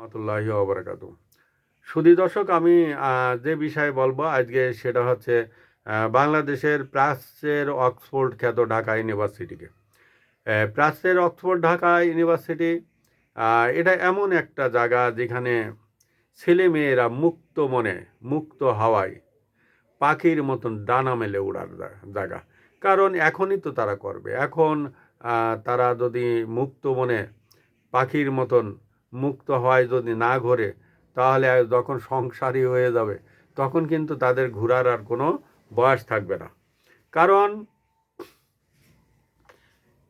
রহমতুল্লাহি ওয়া বারাকাতুহু। সুধী দর্শক, আমি যে বিষয়ে বলবো আজকে সেটা হচ্ছে বাংলাদেশের প্রাচ্যের অক্সফোর্ড খ্যাত ঢাকা ইউনিভার্সিটিকে। প্রাচ্যের অক্সফোর্ড ঢাকা ইউনিভার্সিটি এটা এমন একটা জায়গা যেখানে ছেলেমেয়েরা মুক্ত মনে, মুক্ত হাওয়ায় পাখির মতন ডানা মেলে উড়ার জায়গা। কারণ এখনই তো তারা করবে। এখন তারা যদি মুক্ত মনে পাখির মতন মুক্ত হওয়ায় যদি না ঘোরে, তাহলে যখন সংসারী হয়ে যাবে তখন কিন্তু তাদের ঘোরার আর কোনো বয়স থাকবে না। কারণ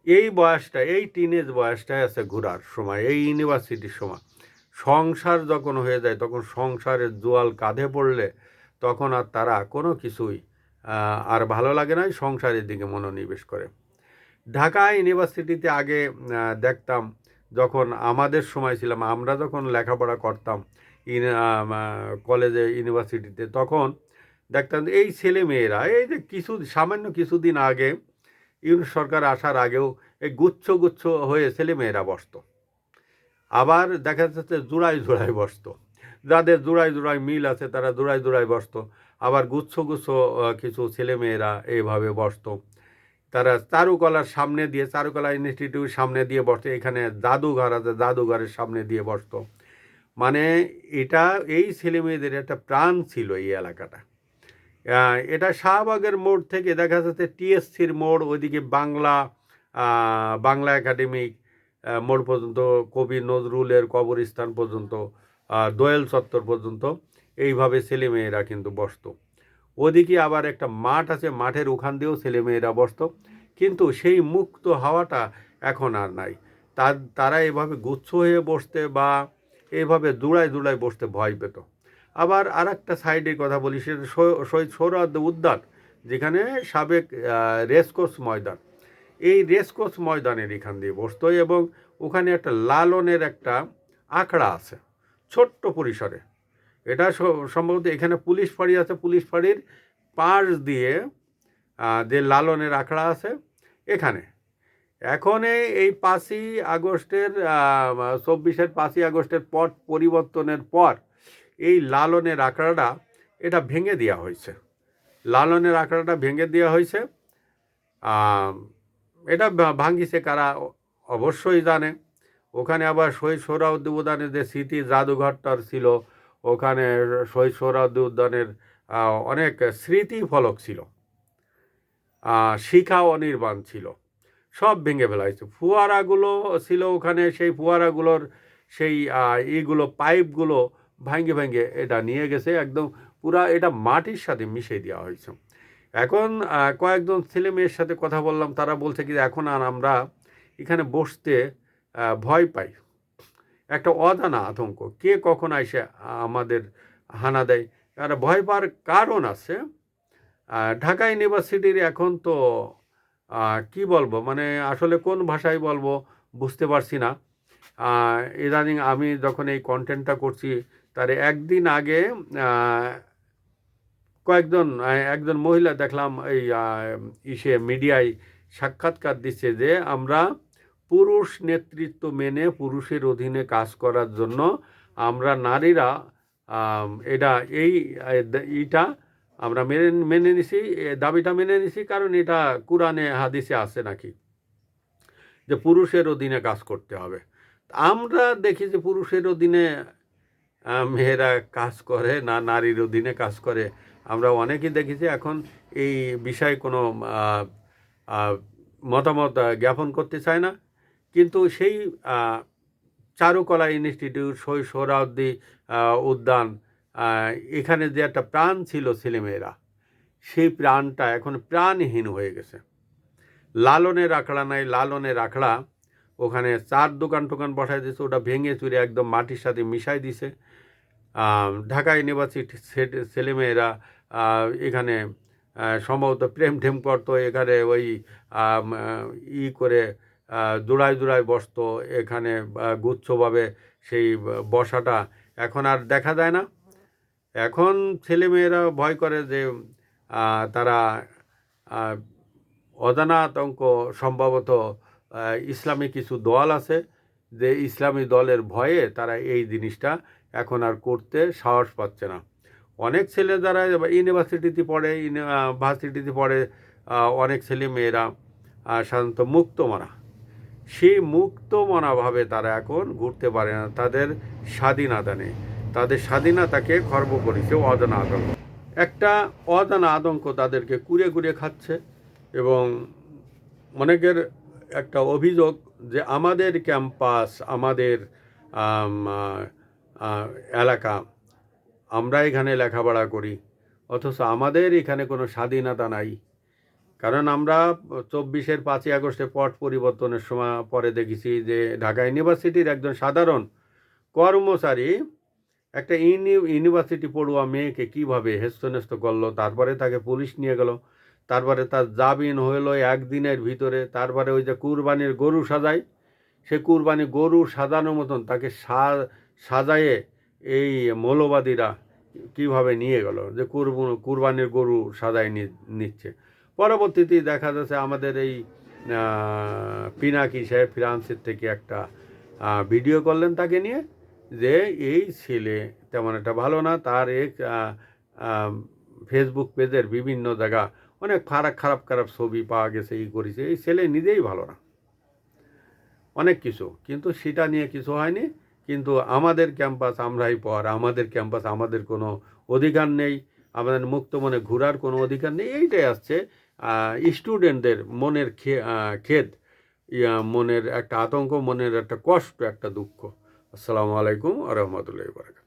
এই বয়সটা, এই টিনেজ বয়সটাই আছে ঘোরার সময়, এই ইউনিভার্সিটির সময়। সংসার যখন হয়ে যায় তখন সংসারের জোয়াল কাঁধে পড়লে তখন আর তারা কোনো কিছুই আর ভালো লাগে না, সংসারের দিকে মনোনিবেশ করে। ঢাকা ইউনিভার্সিটিতে আগে দেখতাম, যখন আমাদের সময় ছিলাম, আমরা যখন লেখাপড়া করতাম কলেজে ইউনিভার্সিটিতে, তখন দেখতাম এই ছেলে মেয়েরা এই যে সামান্য কিছুদিন আগে ইউনিট সরকার আসার আগেও এই গুচ্ছ গুচ্ছ হয়ে ছেলে মেয়েরা বসতো। আবার দেখা যাচ্ছে জোড়ায় জোড়ায় বসতো, যাদের জোড়ায় জোড়ায় মিল আছে তারা জোড়ায় জোড়ায় বসতো। আবার গুচ্ছ গুচ্ছ কিছু ছেলেমেয়েরা এইভাবে বসতো। তারা চারুকলার সামনে দিয়ে, চারুকলা ইনস্টিটিউট সামনে দিয়ে বসতো। এখানে জাদুঘর আছে, জাদুঘরের সামনে দিয়ে বসতো। মানে এটা এই ছেলেমেয়েদের একটা প্রাণ ছিল এই এলাকাটা। এটা শাহবাগের মোড় থেকে দেখা যাচ্ছে টিএসসির মোড়, ওইদিকে বাংলা একাডেমিক মোড় পর্যন্ত, কবি নজরুলের কবরস্থান পর্যন্ত, দোয়েল চত্বর পর্যন্ত এইভাবে ছেলেমেয়েরা কিন্তু বসতো। ওদিকে আবার একটা মাঠ আছে, মাঠের ওখান দিয়েও ছেলেমেয়েরা বসতো। কিন্তু সেই মুক্ত হাওয়াটা এখন আর নাই। তারা এভাবে গুচ্ছ হয়ে বসতে বা এইভাবে জোড়ায় জোড়ায় বসতে ভয় পেত। আবার আর একটা সাইডের কথা বলি, সেটা শহীদ সোহরাওয়ার্দী উদ্যান, যেখানে সাবেক রেসকোর্স ময়দান। এই রেসকোর্স ময়দানের এখান দিয়ে বসতো এবং ওখানে একটা লালনের একটা আখড়া আছে ছোট্ট পরিসরে। এটা সম্ভবত এখানে পুলিশ ফাঁড়ি আছে, পুলিশ ফাঁড়ির পাশ দিয়ে যে লালনের আখড়া আছে এখানে। এখন এই 5ই আগস্টের 5ই আগস্টের পট পরিবর্তনের পর এই লালনের আখড়াটা এটা ভেঙে দেওয়া হয়েছে। লালনের আখড়াটা ভেঙে দেওয়া হয়েছে। এটা ভাঙিছে কারা অবশ্যই জানে। ওখানে আবার শহীদ সোহরাওয়ার্দী উদ্যানের যে স্মৃতি জাদুঘরটার ছিল, ওখানে শহীদ সোহরাওয়ার্দী উদ্যানের অনেক স্মৃতি ফলক ছিল, শিখা অনির্বাণ ছিল, সব ভেঙে ফেলা হয়েছে। ফুয়ারাগুলো ছিল ওখানে, সেই ফুয়ারাগুলোর সেই পাইপগুলো ভাঙে ভাঙে এটা নিয়ে গেছে, একদম পুরা এটা মাটির সাথে মিশিয়ে দেওয়া হয়েছে। এখন কয়েকজন ছেলে মেয়ের সাথে কথা বললাম, তারা বলছে কি এখন আর আমরা এখানে বসতে ভয় পাই। একটা অজানা আতঙ্ক, কে কখন এসে আমাদের হানা দেয়, একটা ভয় পাওয়ার কারণ আছে। ঢাকা ইউনিভার্সিটির এখন তো কি বলবো, মানে আসলে কোন ভাষায় বলবো বুঝতে পারছি না। ইদানিং আমি যখন এই কন্টেন্টটা করছি তার একদিন আগে একজন মহিলা দেখলাম এই মিডিয়ায় সাক্ষাৎকার দিচ্ছে যে আমরা পুরুষ নেতৃত্ব মেনে পুরুষের অধীনে কাজ করার জন্য আমরা নারীরা এটা এইটা আমরা মেনে নিছি, দাবিটা মেনে নিছি, কারণ এটা কোরআনে হাদিসে আছে নাকি যে পুরুষের অধীনে কাজ করতে হবে। আমরা দেখি যে পুরুষের অধীনে মেয়েরা কাজ করে না নারীর অধীনে কাজ করে, আমরা অনেকেই দেখেছি। এখন এই বিষয়ে কোনো মতামত জ্ঞাপন করতে চায় না। কিন্তু সেই চারুকলা ইনস্টিটিউট, শহীদ সোহরাওয়ার্দী উদ্যান, এখানে যে একটা প্রাণ ছিল ছেলেমেয়েরা, সেই প্রাণটা এখন প্রাণহীন হয়ে গেছে। লালনের আখড়া নাই, লালনের আখড়া ওখানে চার দোকান টোকান বসাই দিয়েছে, ওটা ভেঙে চুরে একদম মাটির সাথে মিশাই দিছে। ঢাকা ইউনিভার্সিটির ছেলেমেয়েরা এখানে সম্ভবত প্রেম ঠেম করতো, এখানে ওই করে জোড়ায় জোড়ায় বসতো, এখানে গুচ্ছভাবে সেই বসাটা এখন আর দেখা যায় না। এখন ছেলেমেয়েরা ভয় করে যে তারা অজানা আতঙ্ক, সম্ভবত ইসলামী কিছু দল আছে যে ইসলামী দলের ভয়ে তারা এই জিনিসটা এখন আর করতে সাহস পাচ্ছে না। অনেক ছেলে যারা ইউনিভার্সিটিতে পড়ে ভার্সিটিতে পড়ে অনেক ছেলে মেয়েরা সাধারণত মুক্তমনা, সেই মুক্তমনাভাবে তারা এখন ঘুরতে পারে না, তাদের স্বাধীনতা নেই, তাদের স্বাধীনতাকে খর্ব করেছে অজানা আতঙ্ক। একটা অজানা আতঙ্ক তাদেরকে কুড়ে কুড়ে খাচ্ছে। এবং অনেকের একটা অভিযোগ যে আমাদের ক্যাম্পাস, আমাদের এলাকা, আমরা এখানে লেখাপড়া করি, অথচ আমাদের এখানে কোনো স্বাধীনতা নাই। কারণ আমরা 24-এর 5ই আগস্টে পট পরিবর্তনের সময় পরে দেখেছি যে ঢাকা ইউনিভার্সিটির একজন সাধারণ কর্মচারী একটা ইউনিভার্সিটি পড়ুয়া মেয়েকে কীভাবে হেস্তনেস্ত করলো, তারপরে তাকে পুলিশ নিয়ে গেল, তারপরে তার জামিন হলো একদিনের ভিতরে, তারপরে ওই যে কুরবানির গরু সাজায়, সে কুরবানি গরু সাজানোর মতন তাকে সাজায়ে এই মৌলবাদীরা কীভাবে নিয়ে গেল, যে কুরবানির গরু সাজায় নিচ্ছে। পরবর্তীতে দেখা যাচ্ছে আমাদের এই পিনাকি সাহেব ফ্রান্সের থেকে একটা ভিডিও করলেন তাকে নিয়ে, যে এই ছেলে তেমন একটা ভালো না, তার এক ফেসবুক পেজের বিভিন্ন জায়গা অনেক খারাপ ছবি পাওয়া গেছে, এই করেছে, এই ছেলে নিজেই ভালো না, অনেক কিছু, কিন্তু সেটা নিয়ে কিছু হয়নি। কিন্তু আমাদের ক্যাম্পাস আমরাই পর, আমাদের ক্যাম্পাস, আমাদের কোনো অধিকার নেই, আমাদের মুক্ত মনে ঘোরার কোনো অধিকার নেই, এইটাই আসছে স্টুডেন্টদের মনের খেদ, মনের একটা আতঙ্ক, মনের একটা কষ্ট, একটা দুঃখ। আসসালামু আলাইকুম ওয়া রাহমাতুল্লাহি ওয়া বারাকাতুহু।